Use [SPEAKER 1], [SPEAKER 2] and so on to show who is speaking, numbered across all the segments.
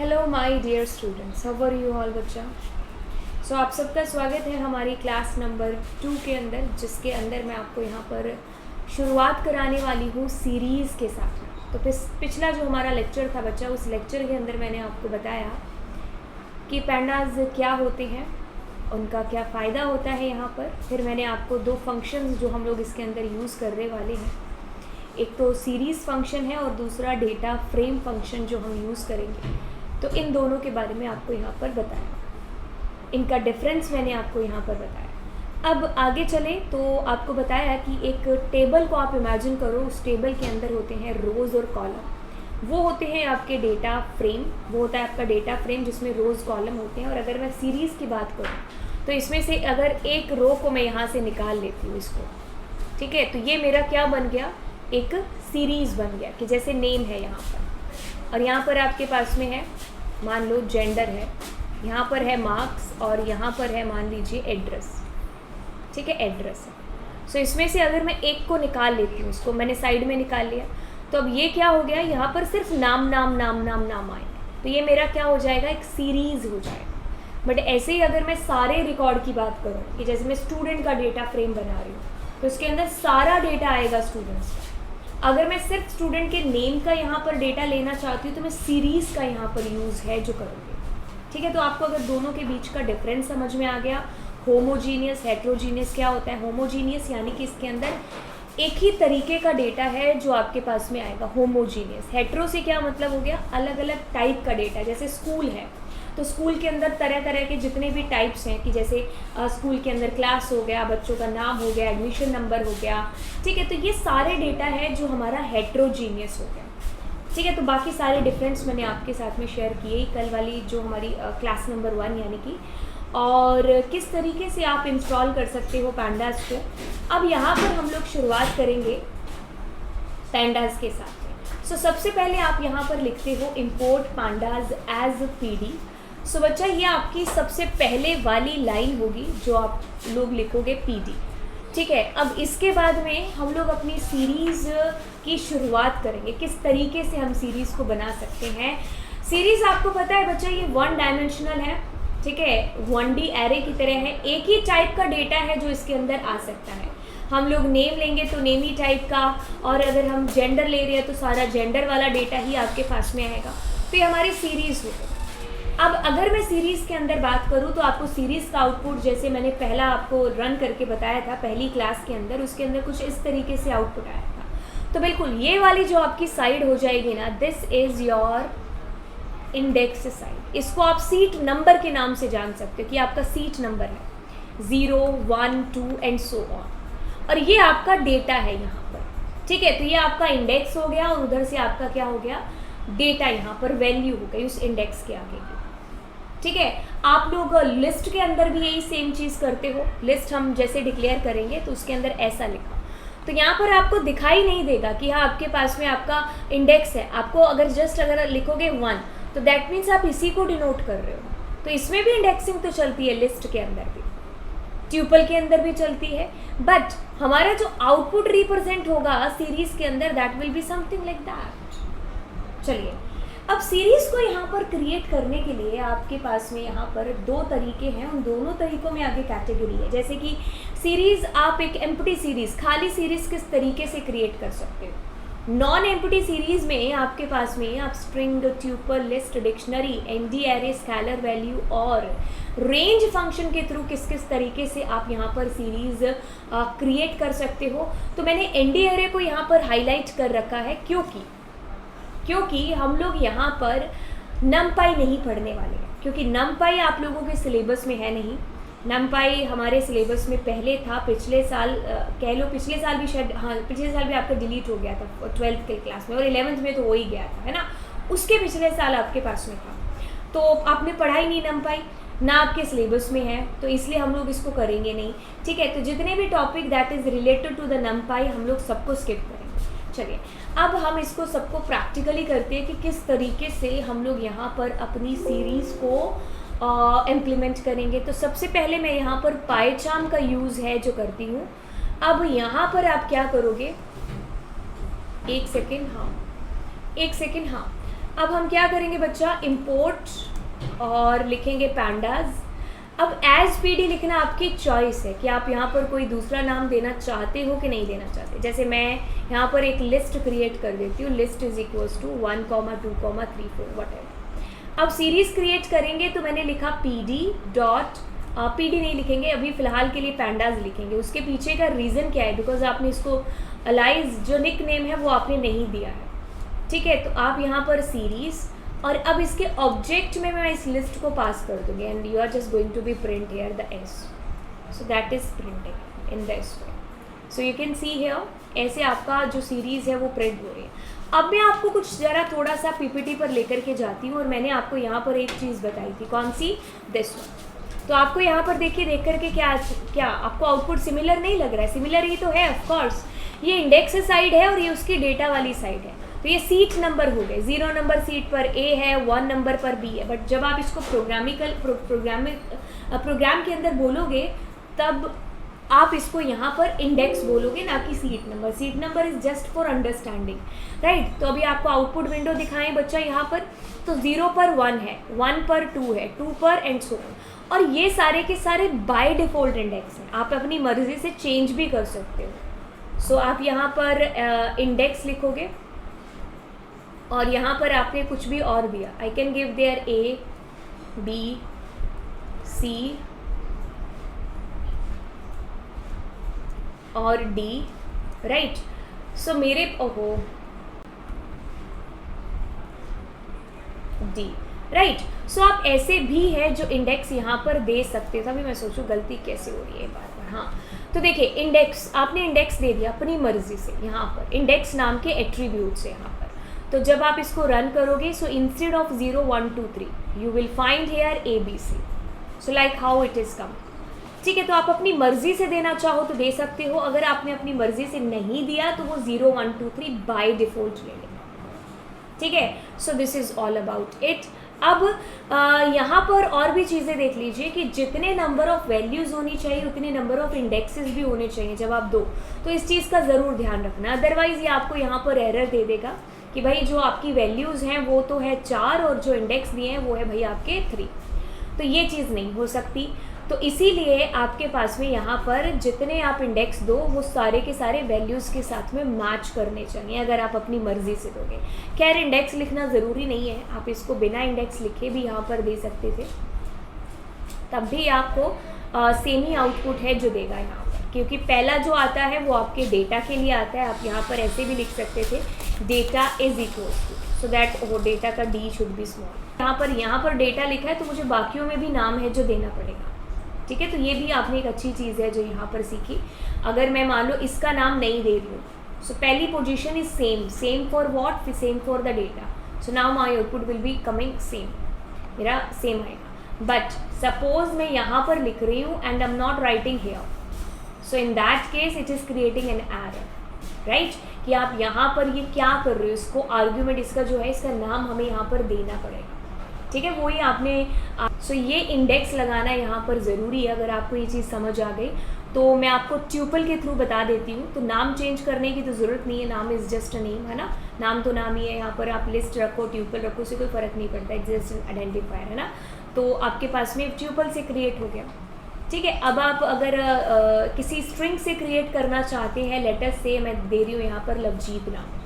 [SPEAKER 1] Hello my dear students, how are you all बच्चा। So आप सबका स्वागत है हमारी क्लास नंबर 2 के अंदर, जिसके अंदर मैं आपको यहाँ पर शुरुआत कराने वाली हूँ सीरीज़ के साथ। तो पिछला जो हमारा लेक्चर था बच्चा, उस लेक्चर के अंदर मैंने आपको बताया कि पैंडाज क्या होते हैं, उनका क्या फ़ायदा होता है यहाँ पर। फिर मैंने आपको दो फंक्शंस जो हम लोग इसके अंदर यूज़ करने वाले हैं, एक तो सीरीज़ फंक्शन है और दूसरा डेटा फ्रेम फंक्शन जो हम यूज़ करेंगे। तो इन दोनों के बारे में आपको यहाँ पर बताया, इनका डिफरेंस मैंने आपको यहाँ पर बताया। अब आगे चले तो आपको बताया कि एक टेबल को आप इमेजिन करो, उस टेबल के अंदर होते हैं रोज़ और कॉलम। वो होते हैं आपके डेटा फ्रेम, वो होता है आपका डेटा फ्रेम जिसमें रोज़ कॉलम होते हैं। और अगर मैं सीरीज़ की बात करूँ तो इसमें से अगर एक रो को मैं यहाँ से निकाल लेती हूँ इसको, ठीक है, तो ये मेरा क्या बन गया, एक सीरीज़ बन गया। कि जैसे नेम है यहाँ पर, और यहाँ पर आपके पास में है, मान लो जेंडर है, यहाँ पर है मार्क्स, और यहाँ पर है मान लीजिए एड्रेस, ठीक है, एड्रेस है। सो इसमें से अगर मैं एक को निकाल लेती हूँ, इसको मैंने साइड में निकाल लिया, तो अब ये क्या हो गया, यहाँ पर सिर्फ नाम नाम नाम नाम नाम आए, तो ये मेरा क्या हो जाएगा, एक सीरीज़ हो जाएगा। बट ऐसे ही अगर मैं सारे रिकॉर्ड की बात करूँ कि जैसे मैं स्टूडेंट का डेटा फ्रेम बना रही हूँ, तो इसके अंदर सारा डेटा आएगा स्टूडेंट्स का। अगर मैं सिर्फ स्टूडेंट के नेम का यहाँ पर डेटा लेना चाहती हूँ तो मैं सीरीज़ का यहाँ पर यूज़ है जो करूँगी, ठीक है। तो आपको अगर दोनों के बीच का डिफरेंस समझ में आ गया, होमोजीनियस हेट्रोजीनियस क्या होता है। होमोजीनियस यानी कि इसके अंदर एक ही तरीके का डेटा है जो आपके पास में आएगा, होमोजीनियस। हेट्रो से क्या मतलब हो गया, अलग अलग टाइप का डेटा। जैसे स्कूल है तो स्कूल के अंदर तरह तरह के जितने भी टाइप्स हैं, कि जैसे स्कूल के अंदर क्लास हो गया, बच्चों का नाम हो गया, एडमिशन नंबर हो गया, ठीक है। तो ये सारे डेटा है जो हमारा हेट्रोजीनियस हो गया, ठीक है। तो बाकी सारे डिफरेंस मैंने आपके साथ में शेयर किए कल वाली जो हमारी क्लास नंबर 1 यानी कि, और किस तरीके से आप इंस्टॉल कर सकते हो पैंडाज को। अब यहाँ पर हम लोग शुरुआत करेंगे पैंडाज के साथ। सो सबसे पहले आप यहाँ पर लिखते हो इम्पोर्ट पैंडाज एज पीडी। सो बच्चा, ये आपकी सबसे पहले वाली लाइन होगी जो आप लोग लिखोगे पीडी, ठीक है। अब इसके बाद में हम लोग अपनी सीरीज़ की शुरुआत करेंगे, किस तरीके से हम सीरीज़ को बना सकते हैं। सीरीज़ आपको पता है बच्चा, ये 1 डायमेंशनल है, ठीक है, 1D एरे की तरह है। एक ही टाइप का डेटा है जो इसके अंदर आ सकता है। हम लोग नेम लेंगे तो नेम ही टाइप का, और अगर हम जेंडर ले रहे हैं तो सारा जेंडर वाला डेटा ही आपके पास में आएगा। तो ये हमारी सीरीज़ हो गई। अब अगर मैं सीरीज़ के अंदर बात करूँ तो आपको सीरीज़ का आउटपुट, जैसे मैंने पहला आपको रन करके बताया था पहली क्लास के अंदर, उसके अंदर कुछ इस तरीके से आउटपुट आया था। तो बिल्कुल ये वाली जो आपकी साइड हो जाएगी ना, this is your index side. इसको आप सीट नंबर के नाम से जान सकते हो कि आपका सीट नंबर है 0, 1, 2 एंड सो ऑन। और ये आपका डेटा है यहाँ पर, ठीक है। तो ये आपका इंडेक्स हो गया, और उधर से आपका क्या हो गया, डेटा, यहाँ पर वैल्यू हो गई उस इंडेक्स के आगे की, ठीक है। आप लोग लिस्ट के अंदर भी यही सेम चीज़ करते हो। लिस्ट हम जैसे डिक्लेयर करेंगे तो उसके अंदर ऐसा लिखा, तो यहाँ पर आपको दिखाई नहीं देगा कि हाँ आपके पास में आपका इंडेक्स है। आपको अगर लिखोगे 1 तो दैट मीन्स आप इसी को डिनोट कर रहे हो। तो इसमें भी इंडेक्सिंग तो चलती है, लिस्ट के अंदर भी, ट्यूपल के अंदर भी चलती है। बट हमारा जो आउटपुट रिप्रेजेंट होगा सीरीज़ के अंदर, that will be something like that. चलिए, अब सीरीज़ को यहाँ पर क्रिएट करने के लिए आपके पास में यहाँ पर 2 तरीके हैं, उन दोनों तरीकों में आगे कैटेगरी है। जैसे कि सीरीज़, आप एक एम्प्टी सीरीज़, खाली सीरीज़ किस तरीके से क्रिएट कर सकते हो। नॉन एम्प्टी सीरीज़ में आपके पास में आप string, tuple, list, dictionary, ND array, scalar value और रेंज फंक्शन के थ्रू किस किस तरीके से आप यहाँ पर सीरीज़ क्रिएट कर सकते हो। तो मैंने एनडी एरे को यहाँ पर हाईलाइट कर रखा है क्योंकि हम लोग यहाँ पर नमपाई नहीं पढ़ने वाले हैं, क्योंकि नमपाई आप लोगों के सिलेबस में है नहीं। नमपाई हमारे सिलेबस में पहले था, पिछले साल कह लो, पिछले साल भी शायद, हाँ पिछले साल भी आपका डिलीट हो गया था 12th के क्लास में, और 11th में तो हो ही गया था, है ना। उसके पिछले साल आपके पास में था, तो आपने पढ़ाई नहीं नमपाई, ना आपके सिलेबस में है, तो इसलिए हम लोग इसको करेंगे नहीं, ठीक है। तो जितने भी topic that is related to the NumPy हम लोग सबको स्किप करेंगे। चलिए, अब हम इसको सबको प्रैक्टिकली करते हैं कि किस तरीके से हम लोग यहाँ पर अपनी सीरीज़ को इम्प्लीमेंट करेंगे। तो सबसे पहले मैं यहाँ पर पाइचार्म का यूज़ है जो करती हूँ। अब यहाँ पर आप क्या करोगे, एक सेकेंड, हाँ अब हम क्या करेंगे बच्चा, इम्पोर्ट और लिखेंगे पैंडाज। अब एज PD लिखना आपकी चॉइस है कि आप यहाँ पर कोई दूसरा नाम देना चाहते हो कि नहीं देना चाहते। जैसे मैं यहाँ पर एक लिस्ट क्रिएट कर देती हूँ, list is equals to 1, 2, 3, 4 what. अब सीरीज़ क्रिएट करेंगे तो मैंने लिखा PD डॉट, PD नहीं लिखेंगे अभी फ़िलहाल के लिए, पैंडाज लिखेंगे। उसके पीछे का रीज़न क्या है, बिकॉज आपने इसको अलाइज जो निक नेम है वो आपने नहीं दिया है, ठीक है। तो आप यहाँ पर सीरीज़, और अब इसके ऑब्जेक्ट में मैं इस लिस्ट को पास कर दूँगी and you are just going to be print here the S, so that is printing in this way. So you can see here, ऐसे आपका जो सीरीज़ है वो प्रिंट हो रही है। अब मैं आपको कुछ ज़रा थोड़ा सा PPT पर लेकर के जाती हूँ, और मैंने आपको यहाँ पर एक चीज़ बताई थी, कौन सी, दिस वन। तो आपको यहाँ पर देखिए, देख करके क्या आपको आउटपुट सिमिलर नहीं लग रहा है? सिमिलर ही तो है ऑफ कोर्स, ये इंडेक्स साइड है और ये उसकी डेटा वाली साइड है। तो ये सीट नंबर हो गए, 0 नंबर सीट पर A है, 1 नंबर पर B है। बट जब आप इसको प्रोग्राम के अंदर बोलोगे तब आप इसको यहाँ पर इंडेक्स बोलोगे, ना कि seat number. Seat number is just for understanding, right. तो अभी आपको आउटपुट विंडो दिखाएं बच्चा यहाँ पर, तो 0 पर 1 है, 1 पर 2 है, 2 पर एंड सो ऑन। और ये सारे के सारे बाय डिफ़ॉल्ट इंडेक्स हैं, आप अपनी मर्जी से चेंज भी कर सकते हो। सो आप यहाँ पर इंडेक्स लिखोगे और यहाँ पर आपने कुछ भी और दिया, I can give there A, B, C और D, राइट। सो मेरे D, राइट। सो आप ऐसे भी है जो इंडेक्स यहाँ पर दे सकते थे। अभी मैं सोचूं गलती कैसे हो रही है बार बार। हाँ, तो देखिए इंडेक्स, आपने इंडेक्स दे दिया अपनी मर्जी से, यहाँ पर इंडेक्स नाम के एट्रीब्यूट से यहाँ पर। तो जब आप इसको रन करोगे, so instead of 0, 1, 2, 3 you will find here ABC, so like how it is come, ठीक है। तो आप अपनी मर्जी से देना चाहो तो दे सकते हो, अगर आपने अपनी मर्जी से नहीं दिया तो वो 0, 1, 2, 3 बाय डिफ़ॉल्ट ले लेगा, ठीक है। So this is all about it. अब यहाँ पर और भी चीज़ें देख लीजिए कि जितने नंबर ऑफ़ वैल्यूज़ होनी चाहिए उतने नंबर ऑफ़ इंडेक्सेस भी होने चाहिए जब आप दो, तो इस चीज़ का ज़रूर ध्यान रखना। अदरवाइज़ ये आपको यहाँ पर एरर दे देगा कि भाई जो आपकी वैल्यूज़ हैं वो तो है 4 और जो इंडेक्स दिए हैं वो है भाई आपके 3, तो ये चीज़ नहीं हो सकती। तो इसीलिए आपके पास में यहाँ पर जितने आप इंडेक्स दो वो सारे के सारे वैल्यूज़ के साथ में मैच करने चाहिए, अगर आप अपनी मर्ज़ी से दोगे। खैर इंडेक्स लिखना ज़रूरी नहीं है, आप इसको बिना इंडेक्स लिखे भी यहाँ पर दे सकते थे, तब भी आपको सेम ही आउटपुट है जो देगा यहाँ पर, क्योंकि पहला जो आता है वो आपके डेटा के लिए आता है। आप यहाँ पर ऐसे भी लिख सकते थे, data is equal to, so that वो डेटा का D शुड बी स्मॉल। यहाँ पर डेटा लिखा है तो मुझे बाकियों में भी नाम है जो देना पड़ेगा, ठीक है। तो ये भी आपने एक अच्छी चीज़ है जो यहाँ पर सीखी। अगर मैं मान लो इसका नाम नहीं दे रही हूँ, सो पहली position is same for what, same for the data, so now my output will be coming same, मेरा सेम आएगा। बट सपोज मैं यहाँ पर लिख रही हूँ and I am not writing here, so in that case it is creating an error, right, कि आप यहाँ पर ये क्या कर रहे हो, इसको आर्ग्यूमेंट, इसका जो है इसका नाम हमें यहाँ पर देना पड़ेगा, ठीक है। वही आपने सो ये इंडेक्स लगाना यहाँ पर ज़रूरी है। अगर आपको ये चीज़ समझ आ गई तो मैं आपको ट्यूपल के थ्रू बता देती हूँ। तो नाम चेंज करने की तो ज़रूरत नहीं है, नाम इज़ जस्ट अ नेम, है ना, नाम तो नाम ही है। यहाँ पर आप लिस्ट रखो, ट्यूपल रखो, उससे कोई फ़र्क नहीं पड़ता, इट्स जस्ट आइडेंटिफायर, है ना। तो आपके पास में ट्यूपल से क्रिएट हो गया, ठीक है। अब आप अगर किसी स्ट्रिंग से क्रिएट करना चाहते हैं, लेटर से मैं दे रही हूँ यहाँ पर लवजीत नाम,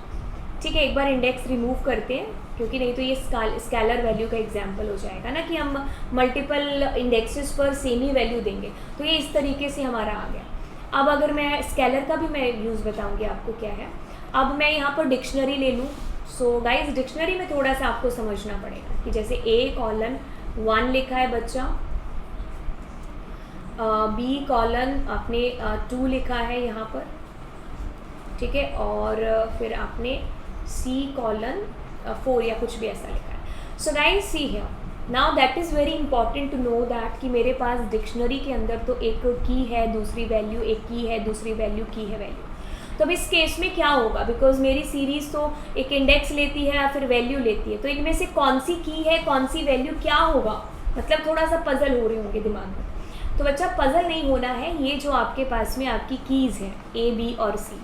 [SPEAKER 1] ठीक है। एक बार इंडेक्स रिमूव करते हैं, क्योंकि नहीं तो ये स्केलर वैल्यू का एग्जाम्पल हो जाएगा ना, कि हम मल्टीपल इंडेक्सेस पर सेम ही वैल्यू देंगे। तो ये इस तरीके से हमारा आ गया। अब अगर मैं स्केलर का भी मैं यूज़ बताऊंगी आपको क्या है। अब मैं यहाँ पर डिक्शनरी ले लूँ। सो गाइस डिक्शनरी में थोड़ा सा आपको समझना पड़ेगा कि जैसे A:1 लिखा है बच्चा, B: आपने 2 लिखा है यहाँ पर, ठीक है, और फिर आपने C:4 या कुछ भी ऐसा लिखा है। So guys see here, now that is very important to know that कि मेरे पास डिक्शनरी के अंदर तो एक की है दूसरी वैल्यू, एक की है दूसरी वैल्यू, की है वैल्यू। तो अब इस केस में क्या होगा, बिकॉज मेरी सीरीज़ तो एक इंडेक्स लेती है या फिर वैल्यू लेती है, तो इनमें से कौन सी की है कौन सी वैल्यू, क्या होगा, मतलब थोड़ा सा पजल हो रहे होंगे दिमाग में। तो बच्चा पजल नहीं होना है, ये जो आपके पास में आपकी कीज़ हैं A, B और C,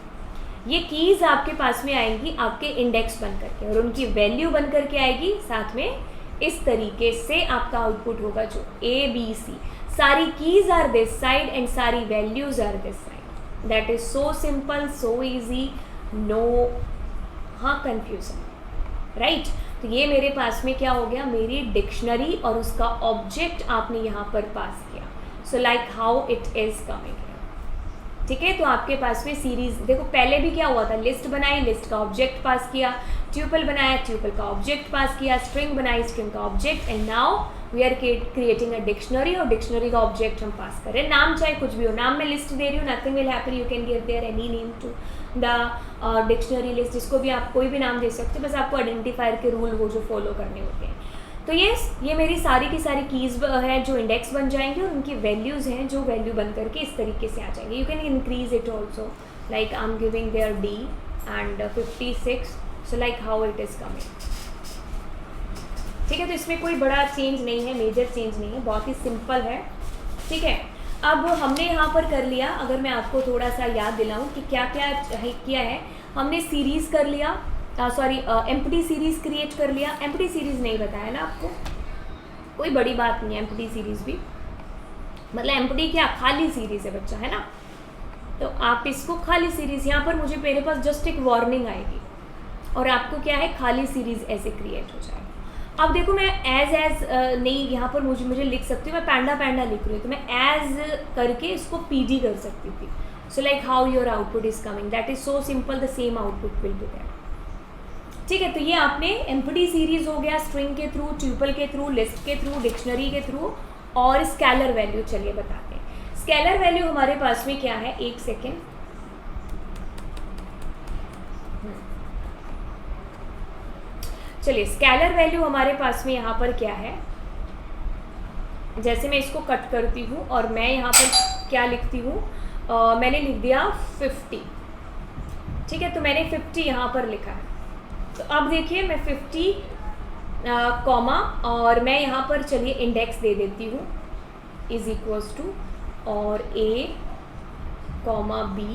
[SPEAKER 1] ये कीज़ आपके पास में आएंगी आपके इंडेक्स बन करके, और उनकी वैल्यू बन करके आएगी साथ में। इस तरीके से आपका आउटपुट होगा जो ABC, सारी keys are this side and सारी values are this side. That is so simple, so easy, no confusion, right. तो ये मेरे पास में क्या हो गया, मेरी डिक्शनरी और उसका ऑब्जेक्ट आपने यहाँ पर पास किया। सो like how it is coming, ठीक है। तो आपके पास में सीरीज देखो, पहले भी क्या हुआ था, लिस्ट बनाई, लिस्ट का ऑब्जेक्ट पास किया, ट्यूपल बनाया, ट्यूपल का ऑब्जेक्ट पास किया, स्ट्रिंग बनाई, स्ट्रिंग का object, and now we are creating a dictionary, और डिक्शनरी का ऑब्जेक्ट हम पास कर रहे हैं। नाम चाहे कुछ भी हो, नाम में लिस्ट दे रही हूँ, nothing will happen, you can give there any name to the dictionary list, जिसको भी आप कोई भी नाम दे सकते हो, बस आपको आइडेंटिफायर के रूल वो जो फॉलो करने होते हैं। तो ये मेरी सारी की सारी कीज़ हैं जो इंडेक्स बन जाएंगी, और उनकी वैल्यूज़ हैं जो वैल्यू बन करके इस तरीके से आ जाएंगे। You can increase it also, like I am giving their D and 56, so like how it is coming, ठीक है। तो इसमें कोई बड़ा चेंज नहीं है, मेजर चेंज नहीं है, बहुत ही सिंपल है, ठीक है। अब हमने यहाँ पर कर लिया, अगर मैं आपको थोड़ा सा याद दिलाऊँ कि क्या क्या किया है, हमने सीरीज़ कर लिया, एम्प्टी सीरीज़ क्रिएट कर लिया। एम्प्टी सीरीज़ नहीं बताया ना आपको, कोई बड़ी बात नहीं है, एम्प्टी सीरीज़ भी मतलब एम्प्टी क्या, खाली सीरीज़ है बच्चा, है ना। तो आप इसको खाली सीरीज़, यहाँ पर मेरे पास जस्ट एक वार्निंग आएगी, और आपको क्या है, खाली सीरीज़ ऐसे क्रिएट हो जाएगा। अब देखो, मैं एज नहीं, यहाँ पर मुझे लिख सकती हूँ, मैं पैंडा लिख रही हूँ, तो मैं एज करके इसको PD कर सकती थी। So like how your output is coming, that is so simple, the same output will be there, ठीक है। तो ये आपने एम्प्टी सीरीज हो गया, स्ट्रिंग के थ्रू, ट्यूपल के थ्रू, लिस्ट के थ्रू, डिक्शनरी के थ्रू, और स्केलर वैल्यू। चलिए बताते हैं स्केलर वैल्यू हमारे पास में क्या है, एक सेकेंड, चलिए स्केलर वैल्यू हमारे पास में यहाँ पर क्या है, जैसे मैं इसको कट करती हूँ और मैं यहाँ पर क्या लिखती हूँ, मैंने लिख दिया 50, ठीक है। तो मैंने 50 यहाँ पर लिखा है। तो अब देखिए, मैं 50 कॉमा, और मैं यहाँ पर चलिए इंडेक्स दे देती हूँ, इज इक्वल्स टू, और A comma B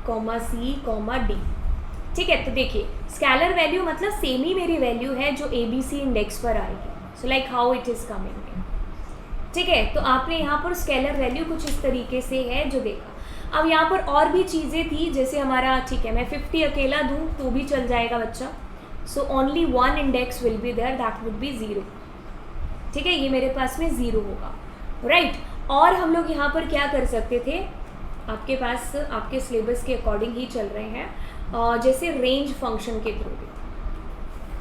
[SPEAKER 1] comma C comma D, ठीक है। तो देखिए स्केलर वैल्यू मतलब सेम ही मेरी वैल्यू है जो ABC इंडेक्स पर आएगी। सो like how it is coming, ठीक है। तो आपने यहाँ पर स्केलर वैल्यू कुछ इस तरीके से है जो देखा। अब यहाँ पर और भी चीज़ें थी, जैसे हमारा, ठीक है, मैं 50 अकेला दूँ तो भी चल जाएगा बच्चा। So only one index will be there, that would be 0, ठीक है। ये मेरे पास में 0 होगा, राइट। और हम लोग यहाँ पर क्या कर सकते थे, आपके पास आपके सिलेबस के अकॉर्डिंग ही चल रहे हैं, जैसे रेंज फंक्शन के थ्रू भी।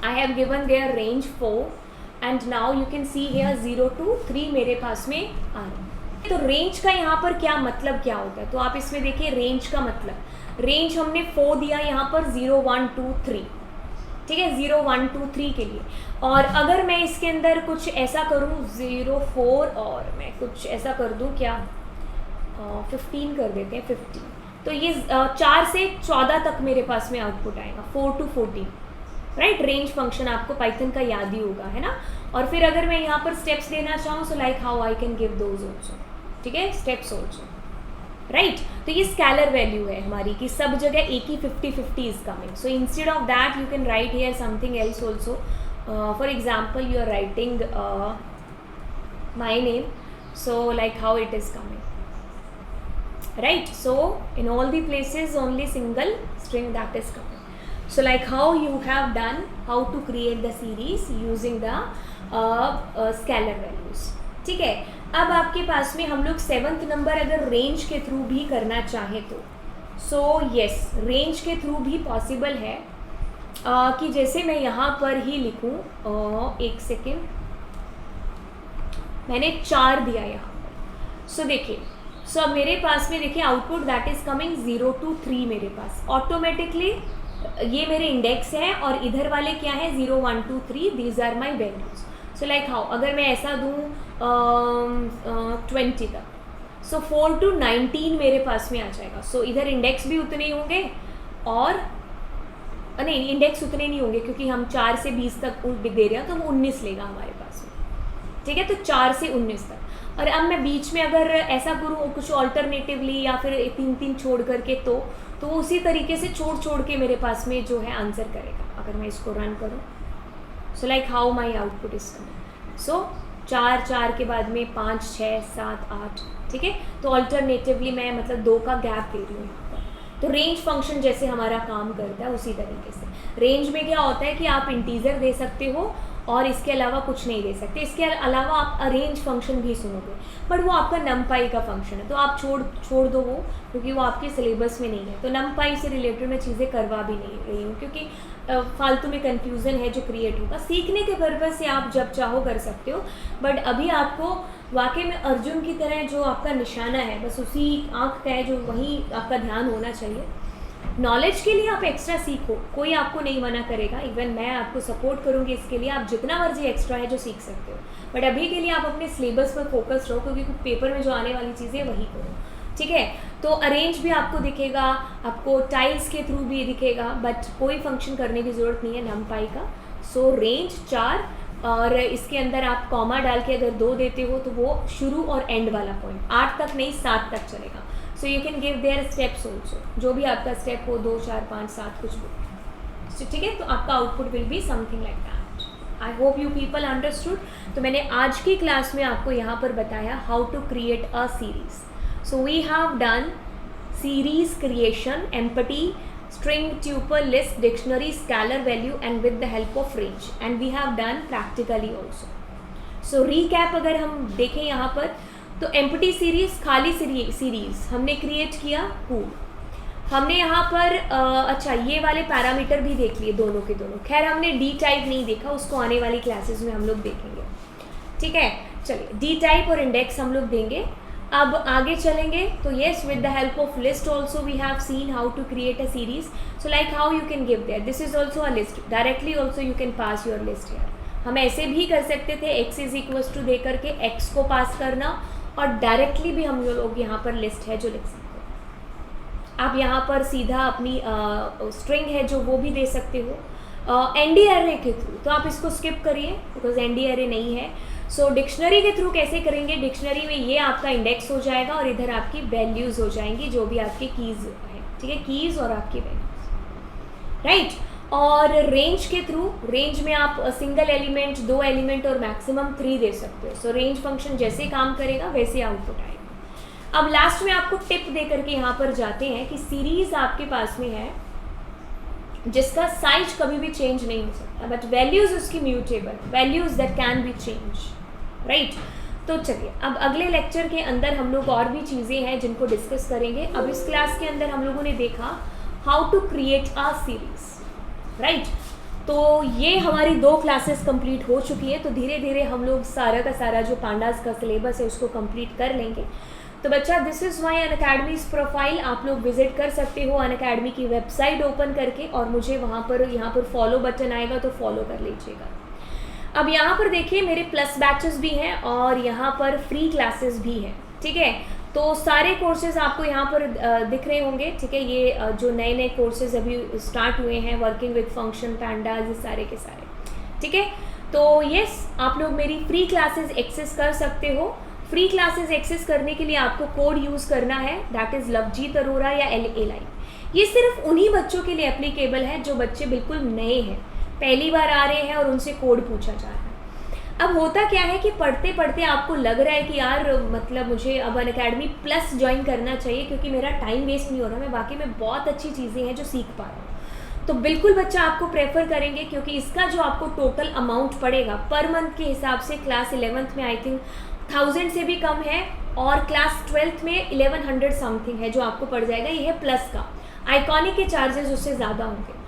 [SPEAKER 1] I have given there range 4 and now you can see here 0 to 3 मेरे पास में आ रहा है। तो रेंज का यहाँ पर क्या मतलब क्या होता है, तो आप इसमें देखिए रेंज का मतलब, रेंज हमने 4 दिया यहाँ पर 0 1 2 3, ठीक है, 0 1 2 3 के लिए। और अगर मैं इसके अंदर कुछ ऐसा करूँ 0 4, और मैं कुछ ऐसा कर दूँ क्या, 15 कर देते हैं, 15, तो ये 4 से 14 तक मेरे पास में आउटपुट आएगा, 4 to 14, राइट। रेंज फंक्शन आपको पाइथन का याद ही होगा, है ना। और फिर अगर मैं यहाँ पर स्टेप्स देना चाहूँ, सो like how I can give those also, ठीक है, स्टेप्स ऑल्सो, राइट। तो ये स्केलर वैल्यू है हमारी कि सब जगह एक ही 50-50 is coming. So instead of that you can write here something else also, for example you are writing my name, so like how it is coming, right. So in all the places only single string that is coming. So like how you have done, how to create the series using the scalar values, ठीक है। अब आपके पास में हम लोग 7th number अगर range के थ्रू भी करना चाहें तो, सो यस, रेंज के थ्रू भी पॉसिबल है, कि जैसे मैं यहाँ पर ही लिखूँ, एक सेकेंड, मैंने 4 दिया यहाँ पर। सो देखिए, सो अब मेरे पास में देखिए output that is coming 0 to 3 मेरे पास ऑटोमेटिकली, ये मेरे इंडेक्स है, और इधर वाले क्या है 0 1 2 3, these are my values. So like how, अगर मैं ऐसा दूँ 20 तक, सो 4 to 19 मेरे पास में आ जाएगा। सो इधर इंडेक्स भी उतने ही होंगे, और नहीं, इंडेक्स उतने नहीं होंगे क्योंकि हम 4 से 20 तक दे रहे हैं, तो वो 19 लेगा हमारे पास में, ठीक है। तो 4 से 19 तक, और अब मैं बीच में अगर ऐसा करूँ कुछ ऑल्टरनेटिवली या फिर 3 छोड़ करके तो उसी तरीके से छोड़ के मेरे पास में जो है आंसर करेगा अगर मैं इसको रन करूँ. So like how my output is coming. So 4 के बाद में 5 6 7 8. ठीक है, तो ऑल्टरनेटिवली मैं मतलब 2 का गैप दे रही हूँ यहाँ पर. तो रेंज फंक्शन जैसे हमारा काम करता है उसी तरीके से. रेंज में क्या होता है कि आप इंटीजर दे सकते हो और इसके अलावा कुछ नहीं दे सकते. इसके अलावा आप अरेंज फंक्शन भी सुनोगे, बट वो आपका नमपाई का फंक्शन है, तो आप छोड़ दो वो, क्योंकि वो आपके सिलेबस में नहीं है. तो नमपाई से रिलेटेड मैं चीज़ें करवा भी नहीं रही हूँ, क्योंकि फालतू में कन्फ्यूज़न है जो क्रिएट होगा. सीखने के पर्पज़ से आप जब चाहो कर सकते हो, बट अभी आपको वाकई में अर्जुन की तरह जो आपका निशाना है बस उसी आँख का है, जो वहीं आपका ध्यान होना चाहिए. नॉलेज के लिए आप एक्स्ट्रा सीखो, कोई आपको नहीं मना करेगा. इवन मैं आपको सपोर्ट करूँगी इसके लिए, आप जितना मर्जी एक्स्ट्रा है जो सीख सकते हो, बट अभी के लिए आप अपने सिलेबस पर फोकस रहो, क्योंकि पेपर में जो आने वाली चीज़ें वही करो. ठीक है, तो अरेंज भी आपको दिखेगा, आपको टाइल्स के थ्रू भी दिखेगा, बट कोई फंक्शन करने की ज़रूरत नहीं है नमपाई का. सो रेंज 4 और इसके अंदर आप कॉमा डाल के अगर 2 देते हो तो वो शुरू और एंड वाला पॉइंट, 8 तक नहीं 7 तक चलेगा. सो you can give there steps also, जो भी आपका स्टेप हो 2 4 5 7 कुछ भी. ठीक है, तो आपका output will be something like that. I hope you people understood. तो मैंने आज की क्लास में आपको यहाँ पर बताया how to create a series. So we have done series creation, empty, string, tuple, list, dictionary, scalar value and with the help of range, and we have done practically also. So recap अगर हम देखें यहाँ पर, तो empty series, खाली series हमने create किया who. हमने यहाँ पर अच्छा ये वाले पैरामीटर भी देख लिए दोनों के दोनों. खैर हमने डी टाइप नहीं देखा, उसको आने वाली क्लासेस में हम लोग देखेंगे. ठीक है, चलिए डी टाइप और इंडेक्स हम लोग देंगे. अब आगे चलेंगे तो yes, with the help of list also we have seen how to create a series. So like how you can give there, this is also a list. Directly also you can pass your list here. हम ऐसे भी कर सकते थे, x is equals to the करके x को पास करना, और डायरेक्टली भी हम लोग यहाँ पर लिस्ट है जो लिख सकते हैं. आप यहाँ पर सीधा अपनी स्ट्रिंग है जो वो भी दे सकते हो एनडी एरे के थ्रू. तो आप इसको स्किप करिए बिकॉज एनडी एरे नहीं है. सो डिक्शनरी के थ्रू कैसे करेंगे, डिक्शनरी में ये आपका इंडेक्स हो जाएगा और इधर आपकी वैल्यूज़ हो जाएंगी, जो भी आपके कीज़ हैं. ठीक है, कीज़ और आपकी वैल्यूज़, राइट. और रेंज के थ्रू, रेंज में आप सिंगल एलिमेंट, 2 एलिमेंट और मैक्सिमम 3 दे सकते हो. सो रेंज फंक्शन जैसे काम करेगा वैसे आउटपुट आएगा. अब लास्ट में आपको टिप दे करके यहाँ पर जाते हैं कि सीरीज़ आपके पास में है जिसका साइज कभी भी चेंज नहीं हो सकता, बट वैल्यूज़ उसकी mutable, values that can be change, right. तो चलिए अब अगले लेक्चर के अंदर हम लोग और भी चीज़ें हैं जिनको डिस्कस करेंगे. अब इस क्लास के अंदर हम लोगों ने देखा how to create a series, right. तो ये हमारी 2 क्लासेस कंप्लीट हो चुकी है. तो धीरे धीरे हम लोग सारा का सारा जो पांडास का सिलेबस है उसको कंप्लीट कर लेंगे. तो बच्चा, दिस इज़ माई अनअकैडमीज़ प्रोफाइल. आप लोग विजिट कर सकते हो अनअकैडमी की वेबसाइट ओपन करके, और मुझे वहाँ पर फॉलो बटन आएगा तो फॉलो कर लीजिएगा. अब यहाँ पर देखिए मेरे प्लस बैचेस भी हैं और यहाँ पर फ्री क्लासेस भी हैं. ठीक है, तो सारे कोर्सेज आपको यहाँ पर दिख रहे होंगे. ठीक है, ये जो नए नए कोर्सेज अभी स्टार्ट हुए हैं, वर्किंग विद फंक्शन, पैंडाज, ये सारे के सारे. ठीक है, तो यस, आप लोग मेरी फ्री क्लासेस एक्सेस कर सकते हो. फ्री क्लासेस एक्सेस करने के लिए आपको कोड यूज़ करना है, दैट इज़ लवजीत अरोरा या LALI. ये सिर्फ उन्हीं बच्चों के लिए एप्लीकेबल है जो बच्चे बिल्कुल नए हैं, पहली बार आ रहे हैं और उनसे कोड पूछा जा रहा है. अब होता क्या है कि पढ़ते पढ़ते आपको लग रहा है कि यार मतलब मुझे अब अनअकैडमी प्लस ज्वाइन करना चाहिए क्योंकि मेरा टाइम वेस्ट नहीं हो रहा, मैं बाकी में बहुत अच्छी चीज़ें हैं जो सीख पा रहा हूँ. तो बिल्कुल बच्चा आपको प्रेफर करेंगे, क्योंकि इसका जो आपको टोटल अमाउंट पड़ेगा पर मंथ के हिसाब से, क्लास 11th में आई थिंक 1000 से भी कम है, और क्लास 12th में 1100 समथिंग है जो आपको पड़ जाएगा. ये है प्लस का. आइकॉनिक के चार्जेस उससे ज़्यादा होंगे.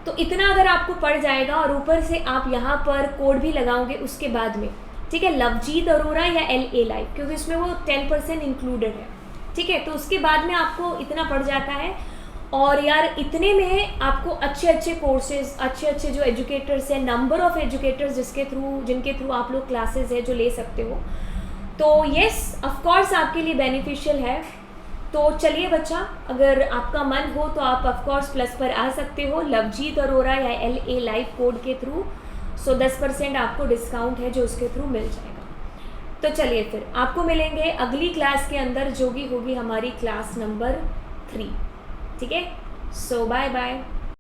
[SPEAKER 1] तो इतना अगर आपको पड़ जाएगा और ऊपर से आप यहाँ पर कोड भी लगाओगे उसके बाद में, ठीक है, लवजीत अरोरा या LALI, क्योंकि इसमें वो 10% इंक्लूडेड है. ठीक है, तो उसके बाद में आपको इतना पड़ जाता है. और यार इतने में आपको अच्छे अच्छे कोर्सेज, अच्छे अच्छे जो एजुकेटर्स हैं, नंबर ऑफ़ एजुकेटर्स जिनके थ्रू आप लोग क्लासेज है जो ले सकते हो. तो येस, ऑफकोर्स आपके लिए बेनिफिशियल है. तो चलिए बच्चा, अगर आपका मन हो तो आप ऑफकोर्स प्लस पर आ सकते हो लवजीत अरोरा या LALI कोड के थ्रू. सो 10% आपको डिस्काउंट है जो उसके थ्रू मिल जाएगा. तो चलिए फिर आपको मिलेंगे अगली क्लास के अंदर, जो कि होगी हमारी क्लास नंबर 3। ठीक है, सो बाय बाय।